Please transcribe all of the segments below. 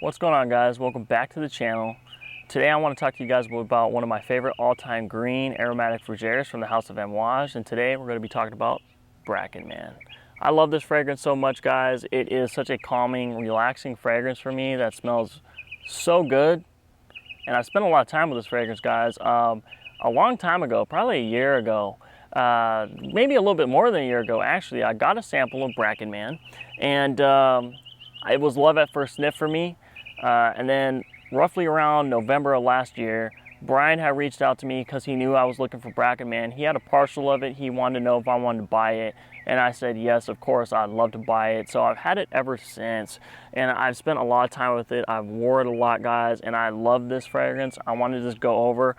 What's going on, guys? Welcome back to the channel. Today I want to talk to you guys about one of my favorite all-time green aromatic fougères from the house of Amouage, and today we're going to be talking about Bracken Man. I love this fragrance so much, guys. It is such a calming, relaxing fragrance for me that smells so good, and I spent a lot of time with this fragrance, guys. A long time ago, probably a year ago, maybe a little bit more than a year ago actually, I got a sample of Bracken Man, and it was love at first sniff for me. And then roughly around November of last year, Brian had reached out to me because he knew I was looking for Bracken Man. He had a partial of it. He wanted to know if I wanted to buy it. And I said, yes, of course, I'd love to buy it. So I've had it ever since. And I've spent a lot of time with it. I've wore it a lot, guys. And I love this fragrance. I wanted to just go over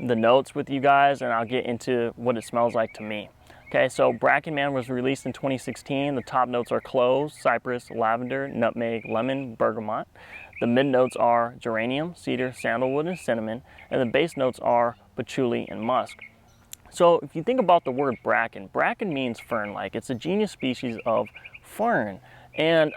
the notes with you guys, and I'll get into what it smells like to me. Okay, so Bracken Man was released in 2016. The top notes are cloves, cypress, lavender, nutmeg, lemon, bergamot. The mid notes are geranium, cedar, sandalwood, and cinnamon. And the base notes are patchouli and musk. So if you think about the word bracken, bracken means fern-like. It's a genus species of fern. And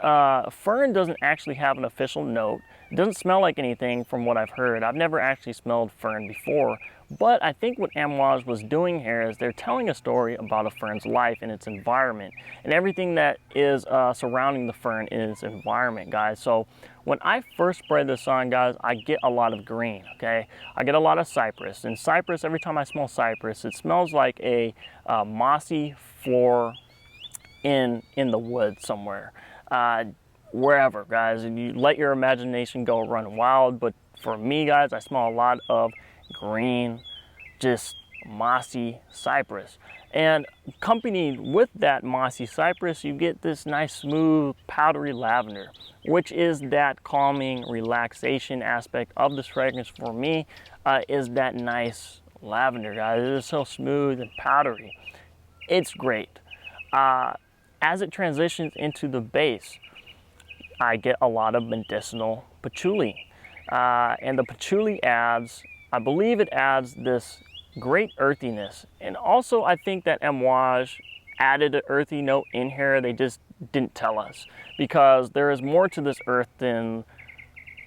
fern doesn't actually have an official note. It doesn't smell like anything from what I've heard. I've never actually smelled fern before. But I think what Amouage was doing here is they're telling a story about a fern's life and its environment. And everything that is surrounding the fern is environment, guys. So when I first spray this on, guys, I get a lot of green, okay? I get a lot of cypress. And cypress, every time I smell cypress, it smells like a mossy floor in the woods somewhere. Wherever, guys, and you let your imagination go run wild. But for me, guys, I smell a lot of green, just mossy cypress. And accompanied with that mossy cypress, you get this nice, smooth, powdery lavender, which is that calming relaxation aspect of this fragrance for me, is that nice lavender, guys. It is so smooth and powdery. It's great. As it transitions into the base, I get a lot of medicinal patchouli. And the patchouli adds, I believe it adds this great earthiness. And also I think that Amouage added an earthy note in here. They just didn't tell us, because there is more to this earth than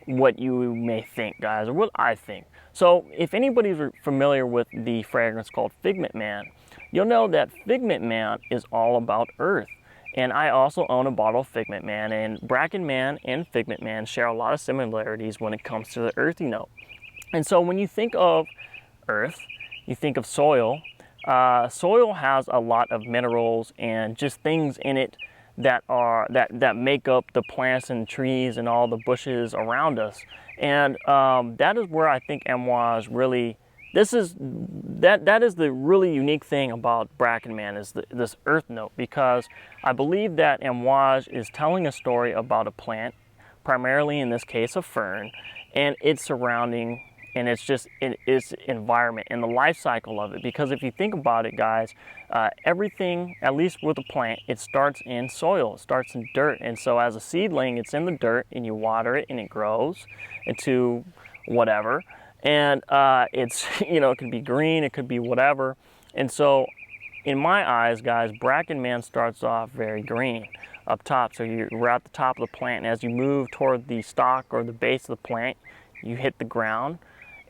what you may think, guys, or what I think. So if anybody's familiar with the fragrance called Figment Man, you'll know that Figment Man is all about earth. And I also own a bottle of Figment Man, and Bracken Man and Figment Man share a lot of similarities when it comes to the earthy note. And so when you think of earth, you think of soil. Soil has a lot of minerals and just things in it that make up the plants and trees and all the bushes around us. And that is where I think Amouage really, that is the really unique thing about Bracken Man, is this earth note, because I believe that Amouage is telling a story about a plant, primarily in this case a fern, and its surrounding, and it's environment and the life cycle of it. Because if you think about it, guys, everything, at least with a plant, it starts in soil, it starts in dirt. And so as a seedling, it's in the dirt, and you water it and it grows into whatever. And it's, you know, it could be green, it could be whatever. And so in my eyes, guys, Bracken Man starts off very green up top. So we're at the top of the plant, and as you move toward the stalk or the base of the plant, you hit the ground,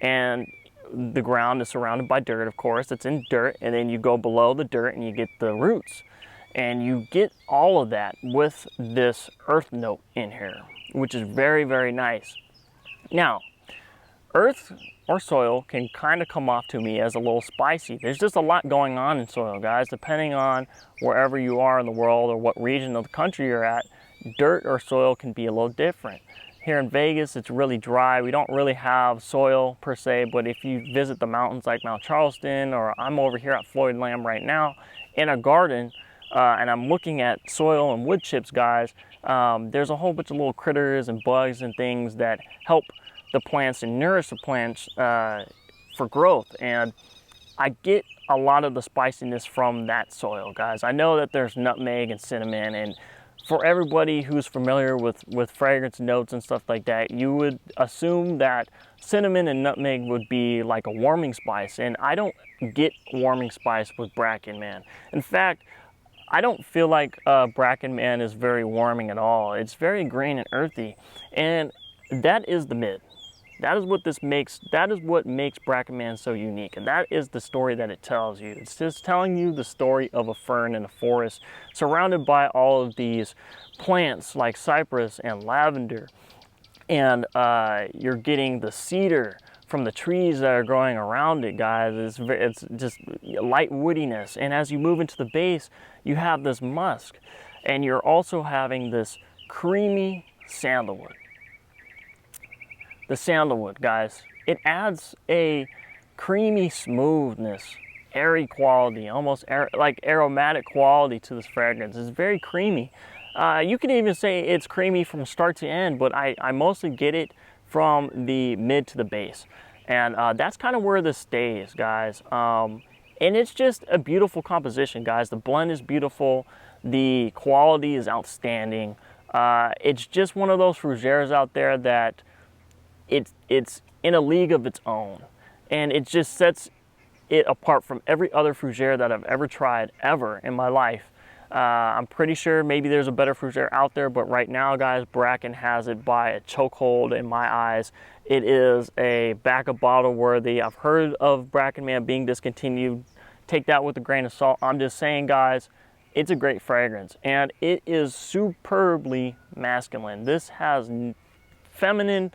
and the ground is surrounded by dirt, of course. It's in dirt, and then you go below the dirt and you get the roots. And you get all of that with this earth note in here, which is very, very nice. Now, earth or soil can kind of come off to me as a little spicy. There's just a lot going on in soil, guys. Depending on wherever you are in the world or what region of the country you're at, dirt or soil can be a little different. Here in Vegas, it's really dry. We don't really have soil per se, but if you visit the mountains like Mount Charleston, or I'm over here at Floyd Lamb right now in a garden, and I'm looking at soil and wood chips, guys, there's a whole bunch of little critters and bugs and things that help the plants and nourish the plants for growth. And I get a lot of the spiciness from that soil, guys. I know that there's nutmeg and cinnamon, and for everybody who's familiar with fragrance notes and stuff like that, you would assume that cinnamon and nutmeg would be like a warming spice, and I don't get warming spice with Bracken Man. In fact, I don't feel like Bracken Man is very warming at all. It's very green and earthy, and that is the mid. That is what makes Bracken Man so unique. And that is the story that it tells you. It's just telling you the story of a fern in a forest surrounded by all of these plants like cypress and lavender. And you're getting the cedar from the trees that are growing around it, guys. It's just light woodiness. And as you move into the base, you have this musk. And you're also having this creamy sandalwood. The sandalwood, guys, it adds a creamy smoothness, airy quality, almost like aromatic quality to this fragrance. It's very creamy. You could even say it's creamy from start to end, but I mostly get it from the mid to the base. And that's kind of where this stays, guys. And it's just a beautiful composition, guys. The blend is beautiful. The quality is outstanding. It's just one of those fougères out there that it's in a league of its own, and it just sets it apart from every other fougère that I've ever tried ever in my life. I'm pretty sure maybe there's a better fougère out there, but right now, guys, Bracken has it by a chokehold in my eyes. It is a back of bottle worthy. I've heard of Bracken Man being discontinued. Take that with a grain of salt. I'm just saying, guys, it's a great fragrance, and it is superbly masculine. This has feminine.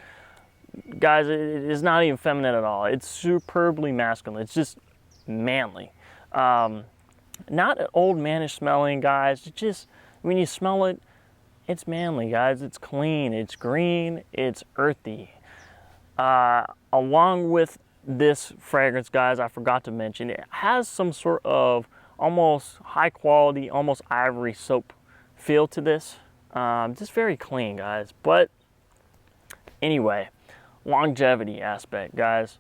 Guys, it is not even feminine at all. It's superbly masculine. It's just manly. Not old mannish smelling, guys. It's just, when you smell it, it's manly, guys. It's clean, it's green, it's earthy. Along with this fragrance, guys, I forgot to mention, it has some sort of almost high quality, almost ivory soap feel to this. Just very clean, guys. But anyway, longevity aspect, guys,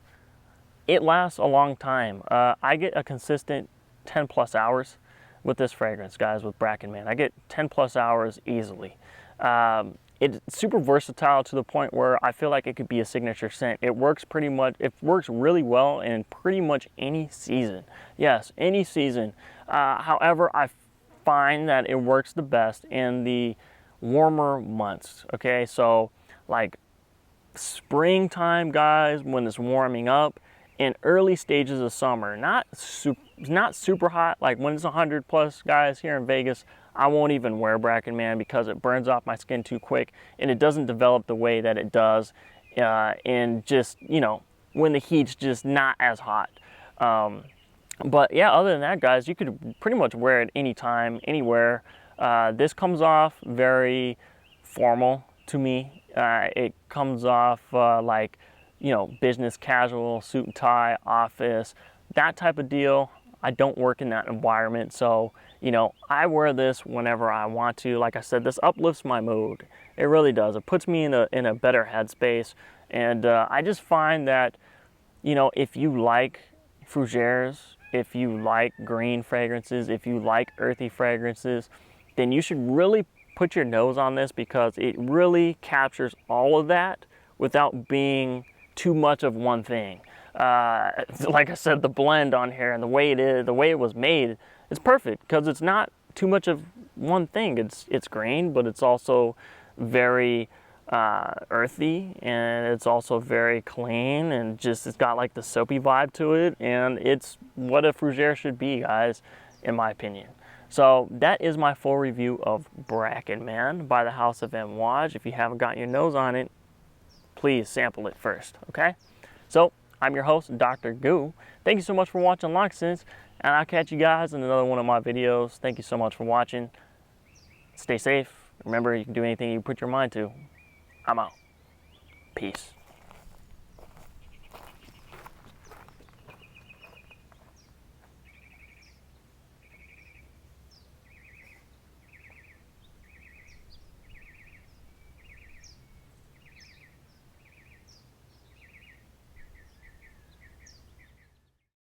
it lasts a long time. I get a consistent 10 plus hours with this fragrance, guys, with Bracken Man. I get 10 plus hours easily. It's super versatile to the point where I feel like it could be a signature scent. It works really well in pretty much any season. Yes, any season. However, I find that it works the best in the warmer months, okay? So like springtime, guys, when it's warming up, in early stages of summer, not super hot, like when it's 100 plus, guys, here in Vegas, I won't even wear Bracken Man because it burns off my skin too quick, and it doesn't develop the way that it does in just, you know, when the heat's just not as hot. But yeah, other than that, guys, you could pretty much wear it anytime, anywhere. This comes off very formal to me. It comes off like, you know, business casual, suit and tie, office, that type of deal. I don't work in that environment, so, you know, I wear this whenever I want to. Like I said, this uplifts my mood. It really does. It puts me in a better headspace, and I just find that, you know, if you like fougères, if you like green fragrances, if you like earthy fragrances, then you should really put your nose on this, because it really captures all of that without being too much of one thing. Like I said, the blend on here and the way it is, the way it was made, is perfect because it's not too much of one thing. It's green, but it's also very earthy, and it's also very clean, and just it's got like the soapy vibe to it, and it's what a fougère should be, guys, in my opinion. So that is my full review of Bracken Man by the House of Amouage. If you haven't gotten your nose on it, please sample it first, okay? So I'm your host, Dr.Goo. Thank you so much for watching Loc'd, and I'll catch you guys in another one of my videos. Thank you so much for watching. Stay safe. Remember, you can do anything you put your mind to. I'm out. Peace.